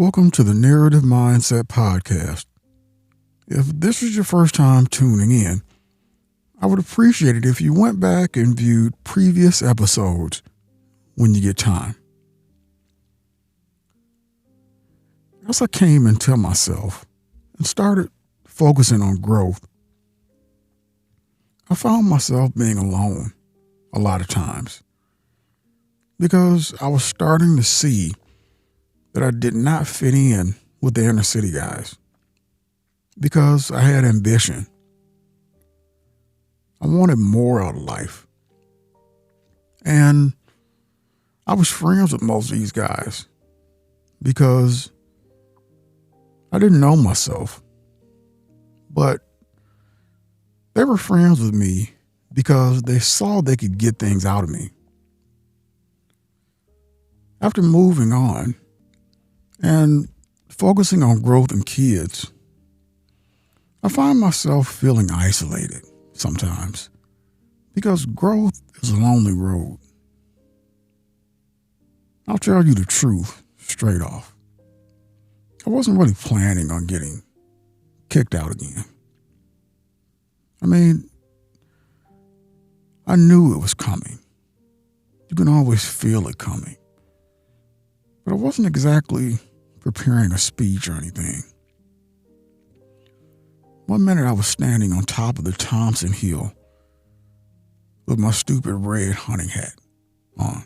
Welcome to the Narrative Mindset Podcast. If this is your first time tuning in, I would appreciate it if you went back and viewed previous episodes when you get time. As I came into myself and started focusing on growth, I found myself being alone a lot of times because I was starting to see that I did not fit in with the inner city guys because I had ambition. I wanted more out of life. And I was friends with most of these guys because I didn't know myself. But they were friends with me because they saw they could get things out of me. After moving on and focusing on growth in kids, I find myself feeling isolated sometimes because growth is a lonely road. I'll tell you the truth straight off. I wasn't really planning on getting kicked out again. I mean, I knew it was coming. You can always feel it coming. But I wasn't exactly preparing a speech or anything. One minute I was standing on top of the Thompson Hill with my stupid red hunting hat on,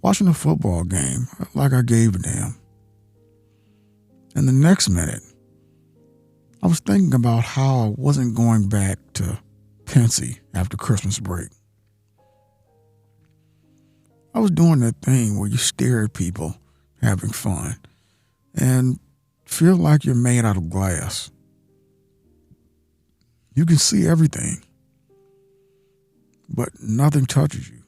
watching a football game like I gave a damn. And the next minute, I was thinking about how I wasn't going back to Pensy after Christmas break. I was doing that thing where you stare at people having fun and feel like you're made out of glass. You can see everything, but nothing touches you.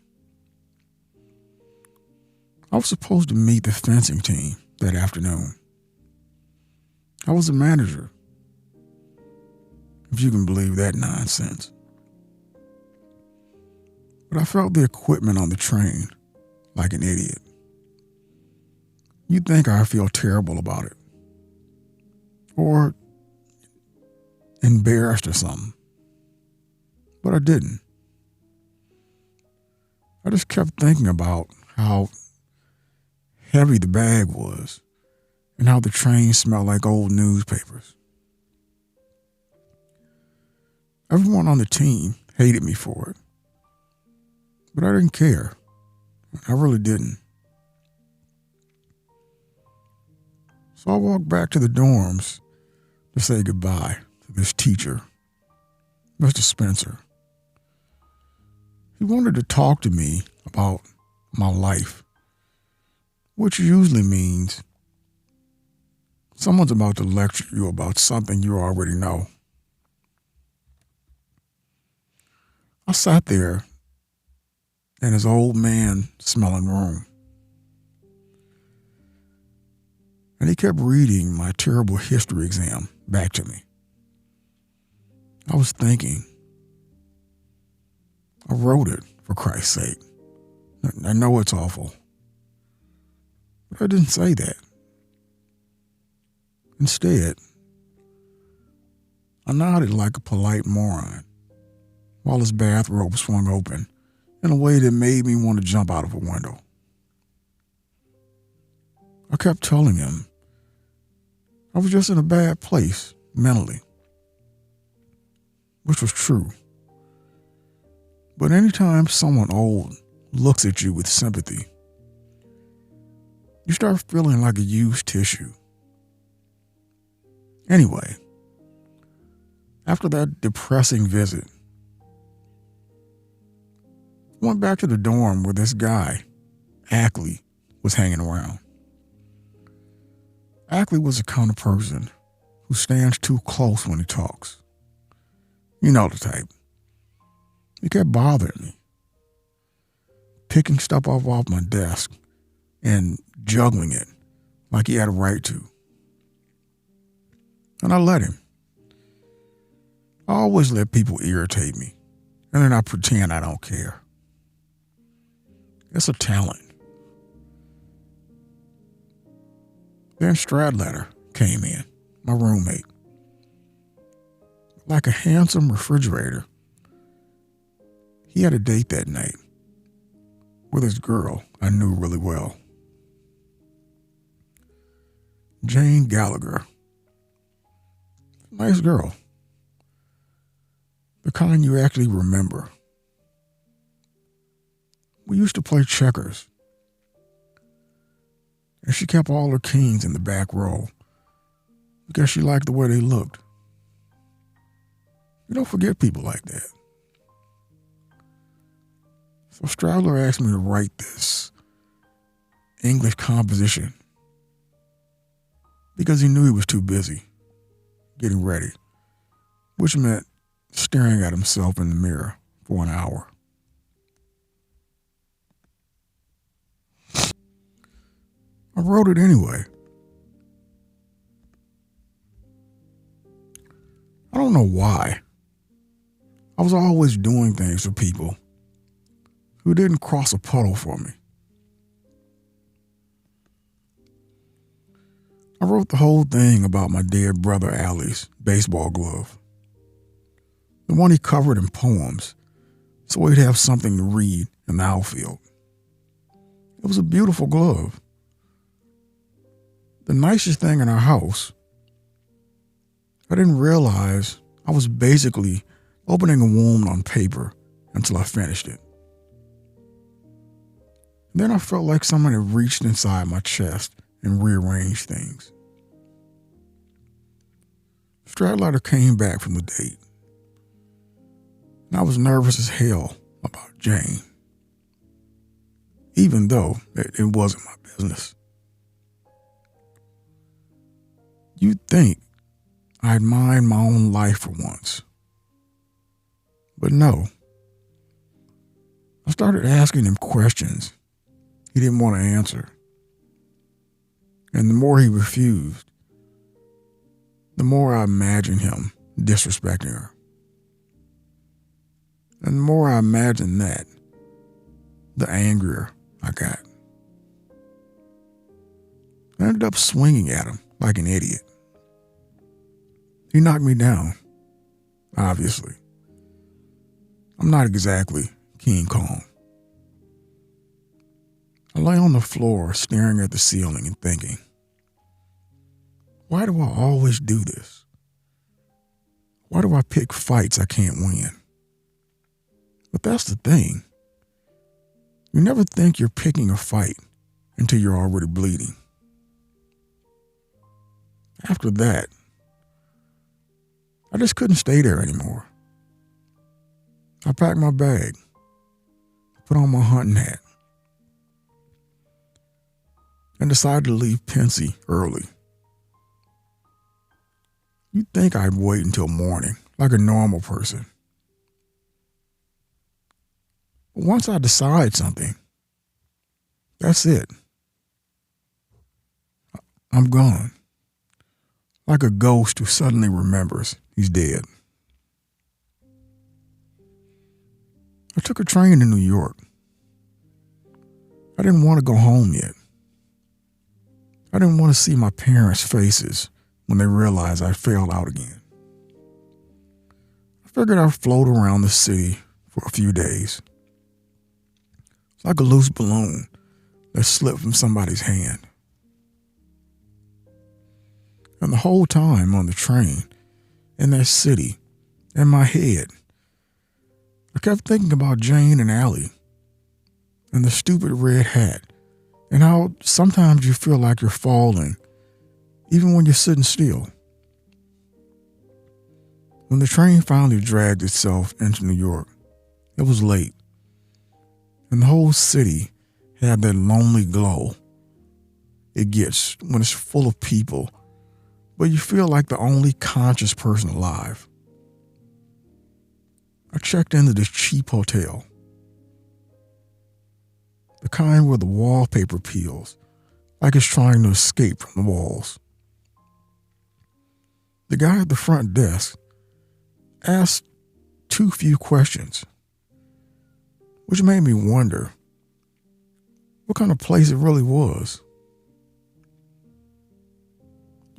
I was supposed to meet the fencing team that afternoon. I was a manager, if you can believe that nonsense. But I felt the equipment on the train like an idiot. You'd think I feel terrible about it or embarrassed or something, but I didn't. I just kept thinking about how heavy the bag was and how the train smelled like old newspapers. Everyone on the team hated me for it, but I didn't care. I really didn't. So I walked back to the dorms to say goodbye to this teacher, Mr. Spencer. He wanted to talk to me about my life, which usually means someone's about to lecture you about something you already know. I sat there in his old man smelling room. And he kept reading my terrible history exam back to me. I was thinking, I wrote it, for Christ's sake. I know it's awful, but I didn't say that. Instead, I nodded like a polite moron while his bathrobe swung open in a way that made me want to jump out of a window. I kept telling him I was just in a bad place mentally, which was true. But anytime someone old looks at you with sympathy, you start feeling like a used tissue. Anyway, after that depressing visit, I went back to the dorm where this guy, Ackley, was hanging around. Ackley was the kind of person who stands too close when he talks. You know the type. He kept bothering me, picking stuff off my desk and juggling it like he had a right to. And I let him. I always let people irritate me, and then I pretend I don't care. It's a talent. Then Stradlater came in, my roommate. Like a handsome refrigerator, he had a date that night with his girl I knew really well. Jane Gallagher. Nice girl. The kind you actually remember. We used to play checkers. And she kept all her kings in the back row because she liked the way they looked. You don't forget people like that. So Stradler asked me to write this English composition because he knew he was too busy getting ready, which meant staring at himself in the mirror for an hour. I wrote it anyway. I don't know why. I was always doing things for people who didn't cross a puddle for me. I wrote the whole thing about my dead brother Allie's baseball glove. The one he covered in poems so he'd have something to read in the outfield. It was a beautiful glove. The nicest thing in our house. I didn't realize I was basically opening a wound on paper until I finished it. Then I felt like someone had reached inside my chest and rearranged things. Stradlater came back from the date, and I was nervous as hell about Jane, even though it wasn't my business. You'd think I'd mind my own life for once. But no. I started asking him questions he didn't want to answer. And the more he refused, the more I imagined him disrespecting her. And the more I imagined that, the angrier I got. I ended up swinging at him like an idiot. He knocked me down, obviously. I'm not exactly King Kong. I lay on the floor staring at the ceiling and thinking, why do I always do this? Why do I pick fights I can't win? But that's the thing. You never think you're picking a fight until you're already bleeding. After that, I just couldn't stay there anymore. I packed my bag, put on my hunting hat, and decided to leave Pensy early. You'd think I'd wait until morning, like a normal person. But once I decide something, that's it. I'm gone. Like a ghost who suddenly remembers he's dead. I took a train to New York. I didn't want to go home yet. I didn't want to see my parents' faces when they realized I failed out again. I figured I'd float around the city for a few days. It's like a loose balloon that slipped from somebody's hand. And the whole time on the train, in that city, in my head, I kept thinking about Jane and Allie and the stupid red hat and how sometimes you feel like you're falling even when you're sitting still. When the train finally dragged itself into New York, it was late, and the whole city had that lonely glow it gets when it's full of people, but you feel like the only conscious person alive. I checked into this cheap hotel, the kind where the wallpaper peels like it's trying to escape from the walls. The guy at the front desk asked too few questions, which made me wonder what kind of place it really was.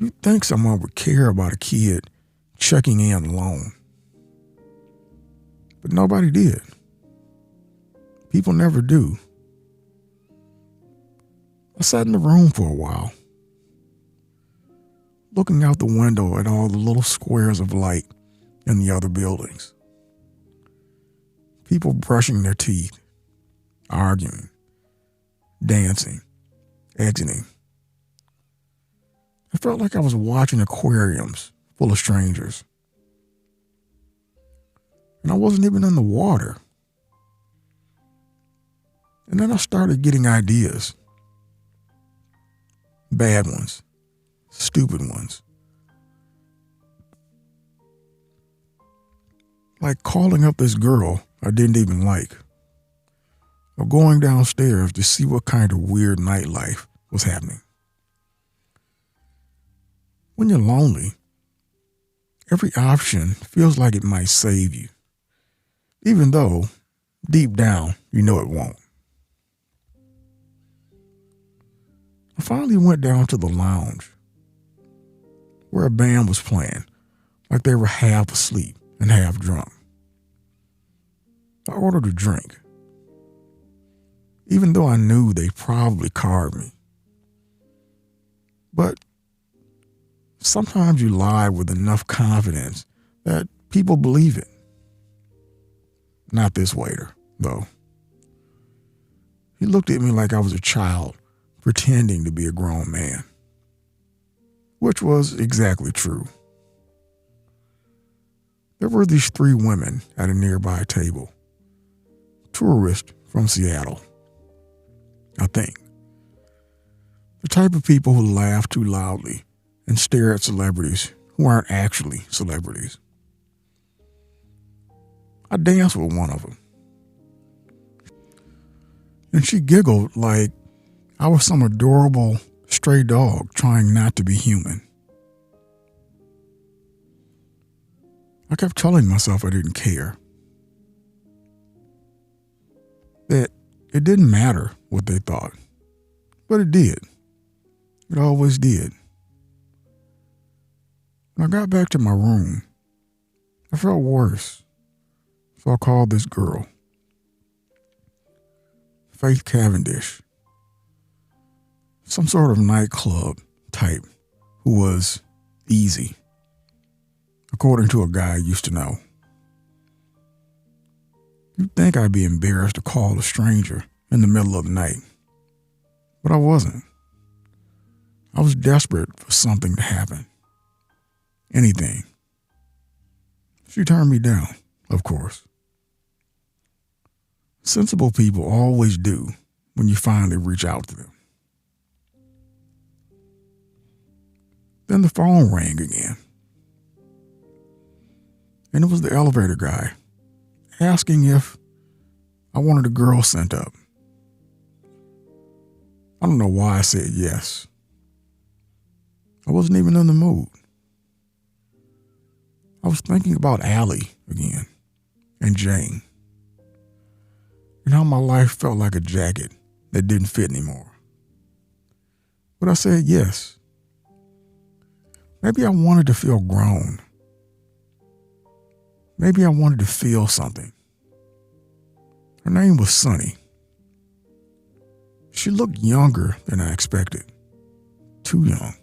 You'd think someone would care about a kid checking in alone. But nobody did. People never do. I sat in the room for a while, looking out the window at all the little squares of light in the other buildings. People brushing their teeth, arguing, dancing, exiting. I felt like I was watching aquariums full of strangers. And I wasn't even in the water. And then I started getting ideas. Bad ones. Stupid ones. Like calling up this girl I didn't even like. Or going downstairs to see what kind of weird nightlife was happening. When you're lonely, every option feels like it might save you. Even though, deep down, you know it won't. I finally went down to the lounge, where a band was playing, like they were half asleep and half drunk. I ordered a drink, even though I knew they probably carded me. But sometimes you lie with enough confidence that people believe it. Not this waiter, though. He looked at me like I was a child pretending to be a grown man, which was exactly true. There were these 3 women at a nearby table, tourists from Seattle, I think. The type of people who laugh too loudly and stare at celebrities who aren't actually celebrities. I danced with one of them, and she giggled like I was some adorable stray dog trying not to be human. I kept telling myself I didn't care, that it didn't matter what they thought, but it did. It always did. When I got back to my room, I felt worse. So I called this girl, Faith Cavendish, some sort of nightclub type who was easy, according to a guy I used to know. You'd think I'd be embarrassed to call a stranger in the middle of the night, but I wasn't. I was desperate for something to happen. Anything. She turned me down, of course. Sensible people always do when you finally reach out to them. Then the phone rang again. And it was the elevator guy asking if I wanted a girl sent up. I don't know why I said yes. I wasn't even in the mood. I was thinking about Allie again and Jane and how my life felt like a jacket that didn't fit anymore. But I said yes. Maybe I wanted to feel grown. Maybe I wanted to feel something. Her name was Sunny. She looked younger than I expected. Too young.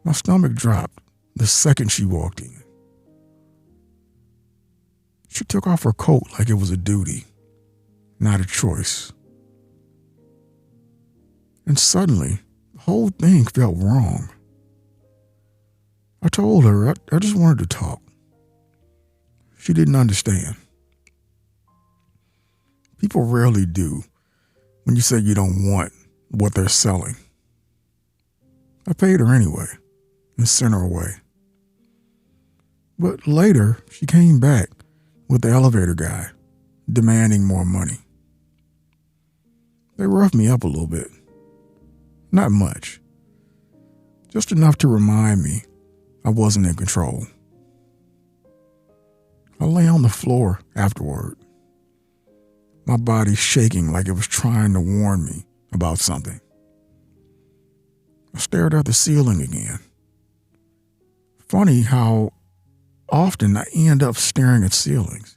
My stomach dropped the second she walked in. She took off her coat like it was a duty, not a choice. And suddenly, the whole thing felt wrong. I told her I just wanted to talk. She didn't understand. People rarely do when you say you don't want what they're selling. I paid her anyway and sent her away. But later, she came back with the elevator guy, demanding more money. They roughed me up a little bit. Not much. Just enough to remind me I wasn't in control. I lay on the floor afterward, my body shaking like it was trying to warn me about something. I I stared at the ceiling again. Funny how often I end up staring at ceilings.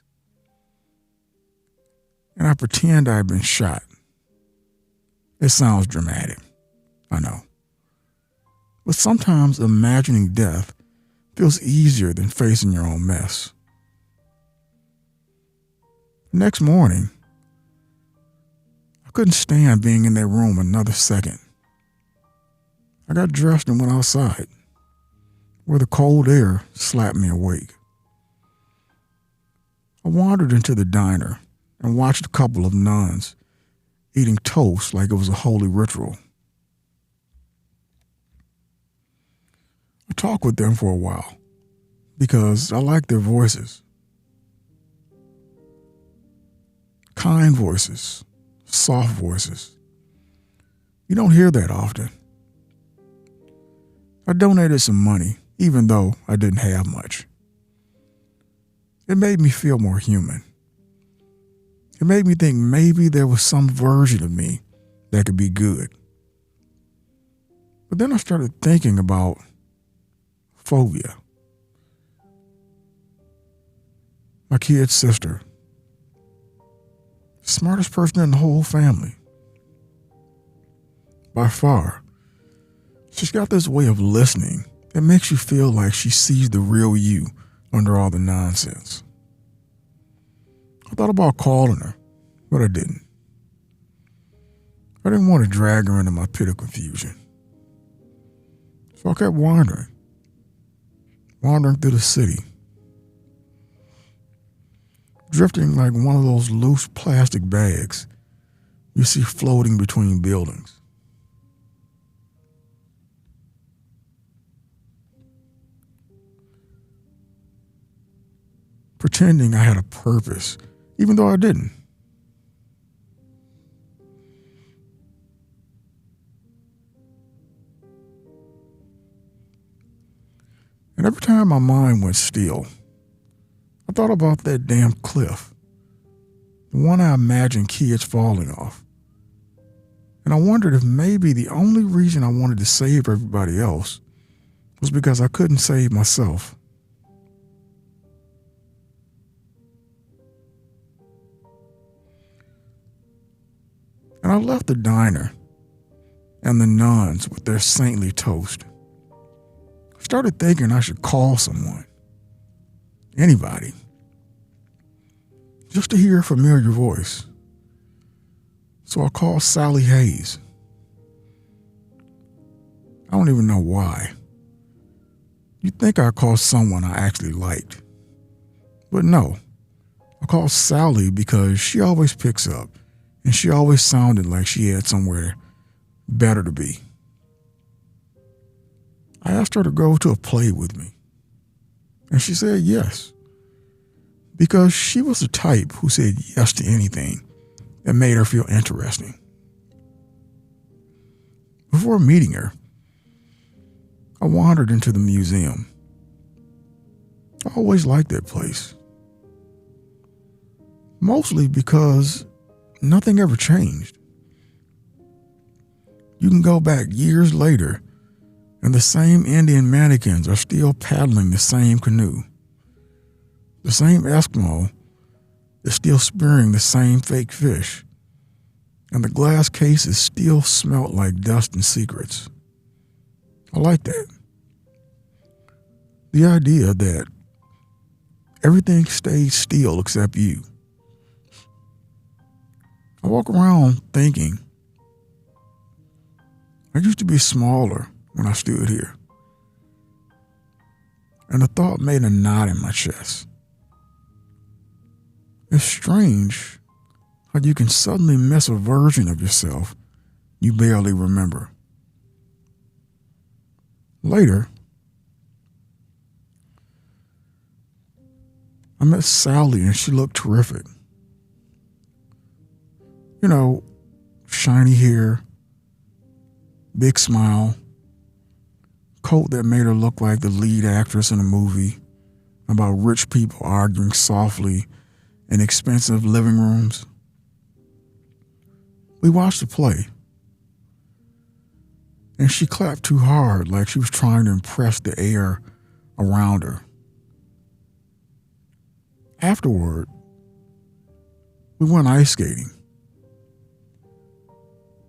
And I pretend I've been shot. It sounds dramatic, I know. But sometimes imagining death feels easier than facing your own mess. Next morning, I couldn't stand being in that room another second. I got dressed and went outside, where the cold air slapped me awake. I wandered into the diner and watched a couple of nuns eating toast like it was a holy ritual. I talked with them for a while because I like their voices. Kind voices, soft voices. You don't hear that often. I donated some money, even though I didn't have much. It made me feel more human. It made me think maybe there was some version of me that could be good. But then I started thinking about phobia. My kid's sister. Smartest person in the whole family. By far. She's got this way of listening that makes you feel like she sees the real you under all the nonsense. I thought about calling her, but I didn't. I didn't want to drag her into my pit of confusion. So I kept wandering through the city, drifting like one of those loose plastic bags you see floating between buildings. Pretending I had a purpose, even though I didn't. And every time my mind went still, I thought about that damn cliff, the one I imagined kids falling off. And I wondered if maybe the only reason I wanted to save everybody else was because I couldn't save myself. And I left the diner and the nuns with their saintly toast. I started thinking I should call someone, anybody, just to hear a familiar voice. So I called Sally Hayes. I don't even know why. You'd think I'd call someone I actually liked. But no, I called Sally because she always picks up. And she always sounded like she had somewhere better to be. I asked her to go to a play with me. And she said yes. Because she was the type who said yes to anything that made her feel interesting. Before meeting her, I wandered into the museum. I always liked that place. Mostly because nothing ever changed. You can go back years later and the same Indian mannequins are still paddling the same canoe. The same Eskimo is still spearing the same fake fish. And the glass cases still smelt like dust and secrets. I like that. The idea that everything stays still except you. I walk around thinking, I used to be smaller when I stood here. And the thought made a knot in my chest. It's strange how you can suddenly miss a version of yourself you barely remember. Later, I met Sally and she looked terrific. You know, shiny hair, big smile, coat that made her look like the lead actress in a movie about rich people arguing softly in expensive living rooms. We watched the play. and she clapped too hard, like she was trying to impress the air around her. Afterward, we went ice skating.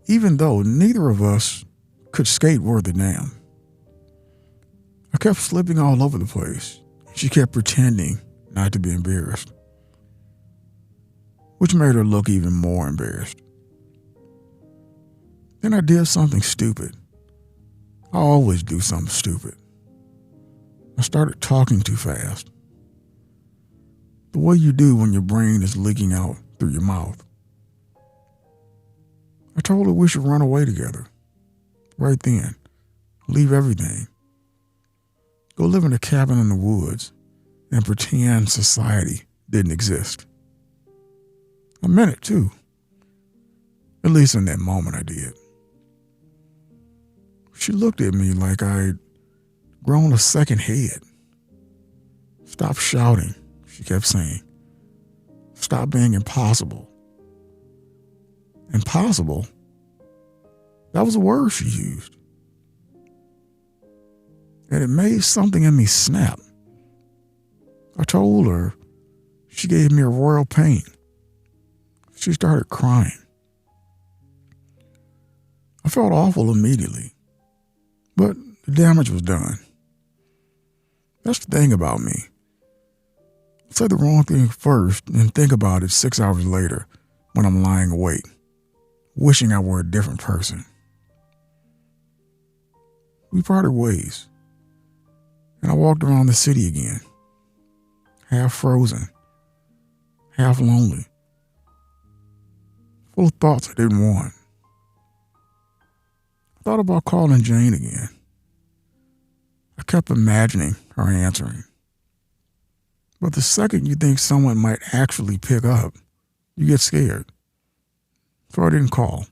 Even though neither of us could skate worth a damn. I kept slipping all over the place. She kept pretending not to be embarrassed, which made her look even more embarrassed. Then I did something stupid. I always do something stupid. I started talking too fast. The way you do when your brain is leaking out through your mouth. I told her we should run away together. Right then. Leave everything. Go live in a cabin in the woods and pretend society didn't exist. I meant it too. At least in that moment I did. She looked at me like I'd grown a second head. Stop shouting, she kept saying. Stop being impossible. Impossible? That was a word she used. And it made something in me snap. I told her. She gave me a royal pain. She started crying. I felt awful immediately, but the damage was done. That's the thing about me. I say the wrong thing first and think about it 6 hours later when I'm lying awake, wishing I were a different person. We parted ways, and I walked around the city again, half frozen, half lonely, full of thoughts I didn't want. I thought about calling Jane again. I kept imagining her answering. But the second you think someone might actually pick up, you get scared. So I didn't call.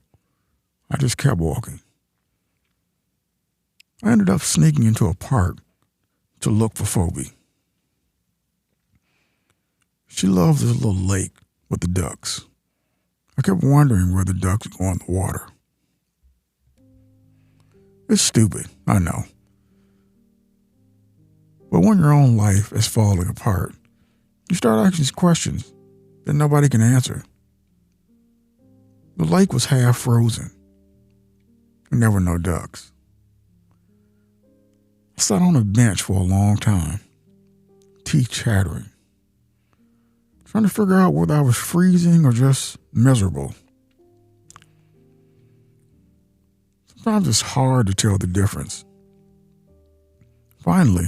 I just kept walking. I ended up sneaking into a park to look for Phoebe. She loves this little lake with the ducks. I kept wondering where the ducks go in the water. It's stupid, I know. But when your own life is falling apart, you start asking questions that nobody can answer. The lake was half frozen, and there were no ducks. I sat on a bench for a long time, teeth chattering, trying to figure out whether I was freezing or just miserable. Sometimes it's hard to tell the difference. Finally,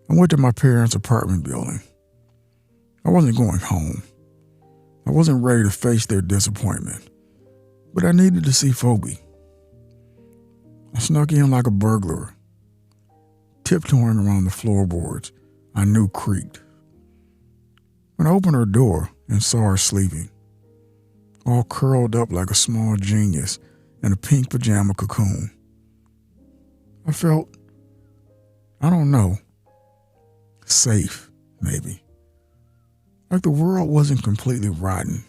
I went to my parents' apartment building. I wasn't going home. I wasn't ready to face their disappointment, but I needed to see Phoebe. I snuck in like a burglar, tiptoeing around the floorboards I knew creaked. When I opened her door and saw her sleeping, all curled up like a small genius in a pink pajama cocoon, I felt, I don't know, safe, maybe. Like the world wasn't completely rotten.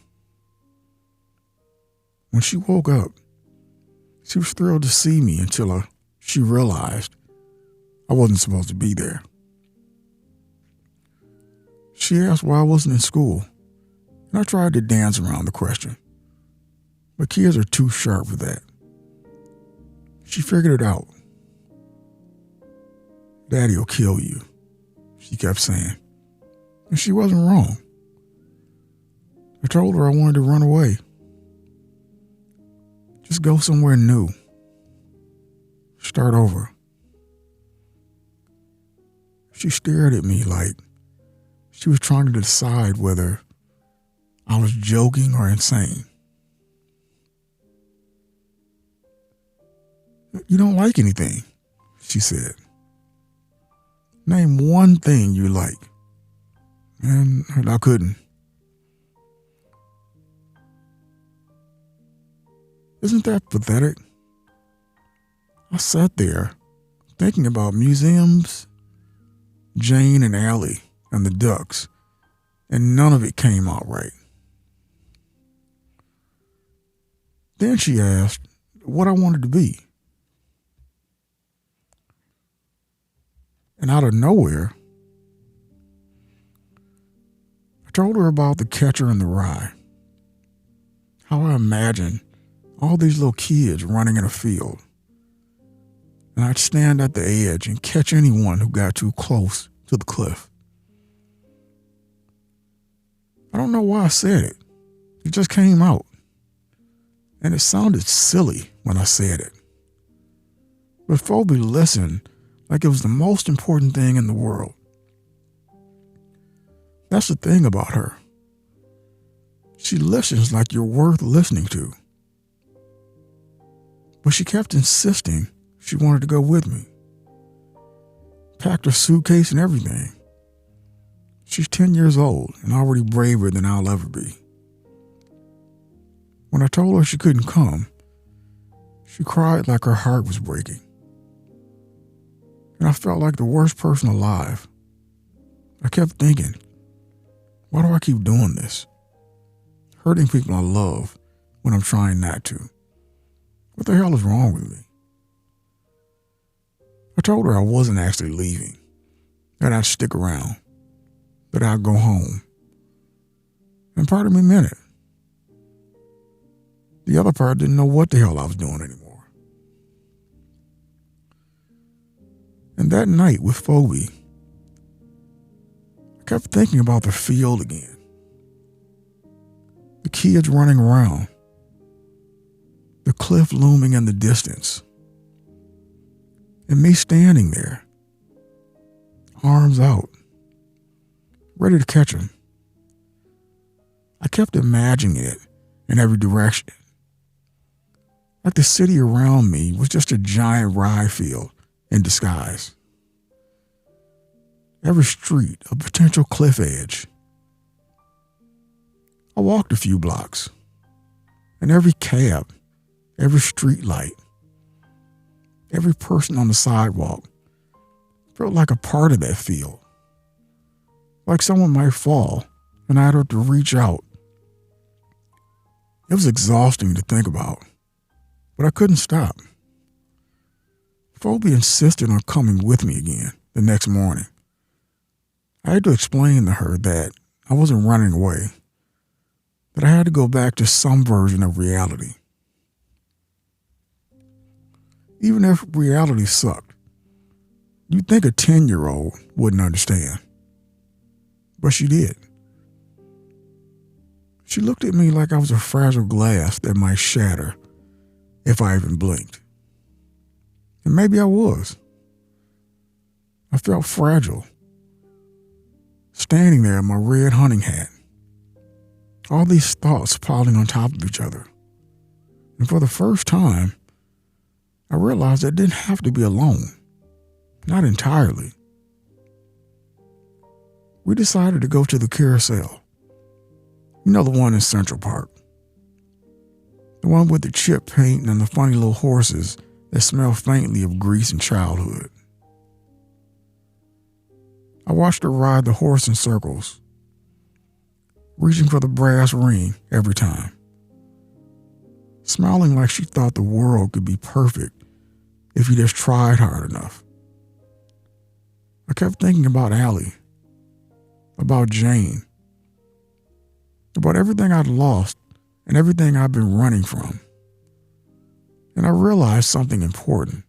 When she woke up, she was thrilled to see me until she realized I wasn't supposed to be there. She asked why I wasn't in school, and I tried to dance around the question. But kids are too sharp for that. She figured it out. Daddy will kill you, she kept saying. And she wasn't wrong. I told her I wanted to run away. Just go somewhere new. Start over. She stared at me like she was trying to decide whether I was joking or insane. You don't like anything, she said. Name one thing you like. And I couldn't. Isn't that pathetic? I sat there thinking about museums, Jane and Allie, and the ducks, and none of it came out right. Then she asked what I wanted to be. And out of nowhere, I told her about the catcher in the rye. How I imagined all these little kids running in a field. And I'd stand at the edge and catch anyone who got too close to the cliff. I don't know why I said it. It just came out. And it sounded silly when I said it. But Phoebe listened like it was the most important thing in the world. That's the thing about her. She listens like you're worth listening to. But she kept insisting she wanted to go with me. Packed her suitcase and everything. She's 10 years old and already braver than I'll ever be. When I told her she couldn't come, she cried like her heart was breaking. And I felt like the worst person alive. I kept thinking, why do I keep doing this? Hurting people I love when I'm trying not to. What the hell is wrong with me? I told her I wasn't actually leaving, that I'd stick around, that I'd go home. And part of me meant it. The other part didn't know what the hell I was doing anymore. And that night with Phoebe, I kept thinking about the field again. The kids running around. The cliff looming in the distance. And me standing there, arms out, ready to catch him. I kept imagining it in every direction. Like the city around me was just a giant rye field in disguise. Every street a potential cliff edge. I walked a few blocks, and every cab, every street light, every person on the sidewalk felt like a part of that field. Like someone might fall, and I'd have to reach out. It was exhausting to think about, but I couldn't stop. Phoebe insisted on coming with me again the next morning. I had to explain to her that I wasn't running away, that I had to go back to some version of reality. Even if reality sucked, you'd think a 10-year-old wouldn't understand. But she did. She looked at me like I was a fragile glass that might shatter if I even blinked. And maybe I was. I felt fragile, standing there in my red hunting hat. All these thoughts piling on top of each other. And for the first time, I realized I didn't have to be alone. Not entirely. We decided to go to the carousel. You know, the one in Central Park. The one with the chip paint and the funny little horses that smell faintly of grease and childhood. I watched her ride the horse in circles, reaching for the brass ring every time, smiling like she thought the world could be perfect if you just tried hard enough. I kept thinking about Allie, about Jane, about everything I'd lost and everything I've been running from. And I realized something important.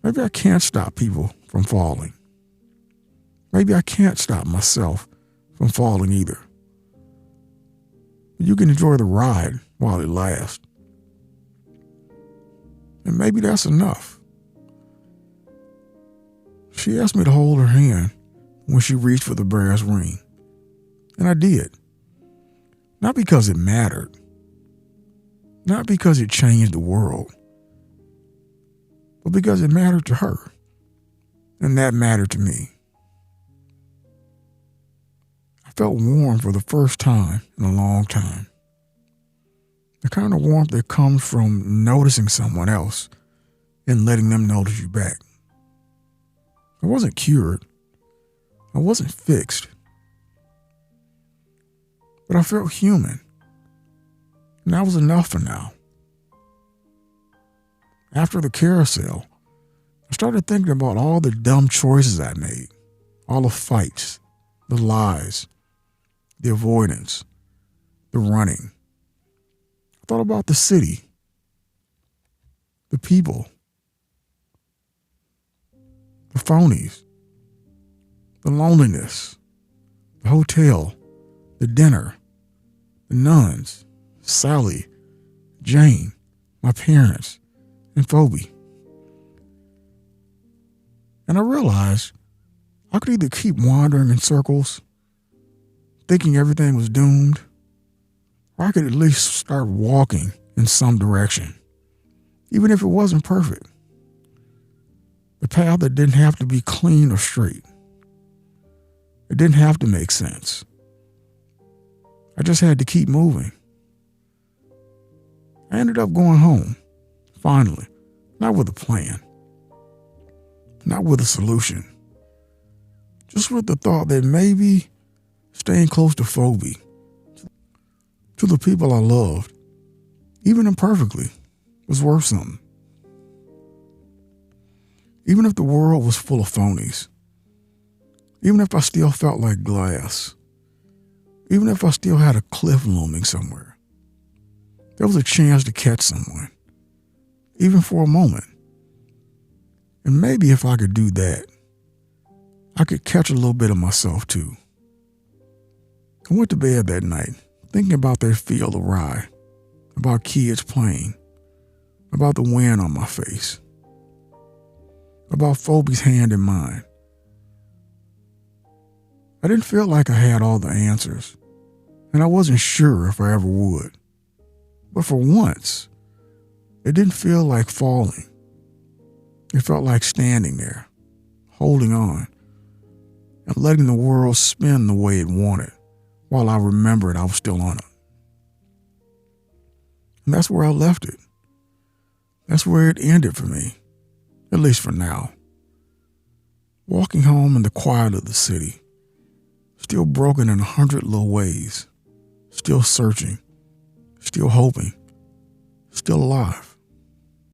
Maybe I can't stop people from falling. Maybe I can't stop myself from falling either. But you can enjoy the ride while it lasts. And maybe that's enough. She asked me to hold her hand when she reached for the brass ring. And I did. Not because it mattered. Not because it changed the world. But because it mattered to her. And that mattered to me. I felt warm for the first time in a long time. The kind of warmth that comes from noticing someone else and letting them notice you back. I wasn't cured. I wasn't fixed. But I felt human. And that was enough for now. After the carousel, I started thinking about all the dumb choices I made, all the fights, the lies, the avoidance, the running. I thought about the city, the people, the phonies, the loneliness, the hotel, the dinner, the nuns, Sally, Jane, my parents, and Phoebe. And I realized I could either keep wandering in circles, thinking everything was doomed, or I could at least start walking in some direction, even if it wasn't perfect. The path that didn't have to be clean or straight. It didn't have to make sense. I just had to keep moving. I ended up going home, finally, not with a plan, not with a solution, just with the thought that maybe staying close to Phoebe, to the people I loved, even imperfectly, was worth something. Even if the world was full of phonies, even if I still felt like glass, even if I still had a cliff looming somewhere, there was a chance to catch someone, even for a moment. And maybe if I could do that, I could catch a little bit of myself too. I went to bed that night thinking about that field of rye, about kids playing, about the wind on my face, about Phoebe's hand in mine. I didn't feel like I had all the answers, and I wasn't sure if I ever would. But for once, it didn't feel like falling. It felt like standing there, holding on, and letting the world spin the way it wanted while I remembered I was still on it. And that's where I left it. That's where it ended for me, at least for now. Walking home in the quiet of the city, still broken in 100 little ways, still searching, still hoping, still alive.